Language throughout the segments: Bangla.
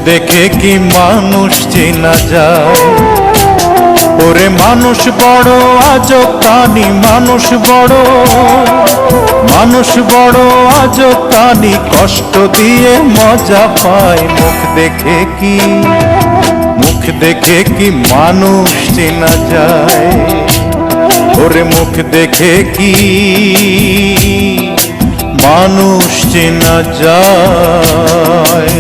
দেখে কি মানুষ চেনা যায়? ওরে মানুষ বড় আজব প্রাণী, মানুষ বড় আজব প্রাণী, কষ্ট দিয়ে মজা পায়। মুখ দেখে কি মানুষ চেনা যায়? ওরে মুখ দেখে কি মানুষ চেনা যায়?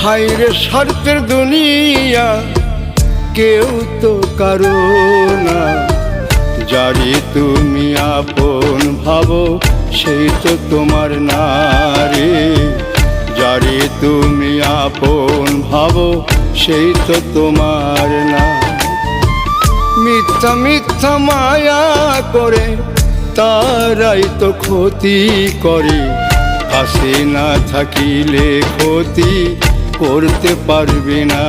হায়রে স্বার্থের দুনিয়া, কেউ তো কারো না। যারে তুমি আপন ভাবো সেই তো তোমার না রে। যারে তুমি আপন ভাবো সেই তো তোমার না। মিথ্যা মিথ্যা মায়া করে তারাই তো ক্ষতি করে। কাছে না থাকিলে ক্ষতি করতে পারবে না।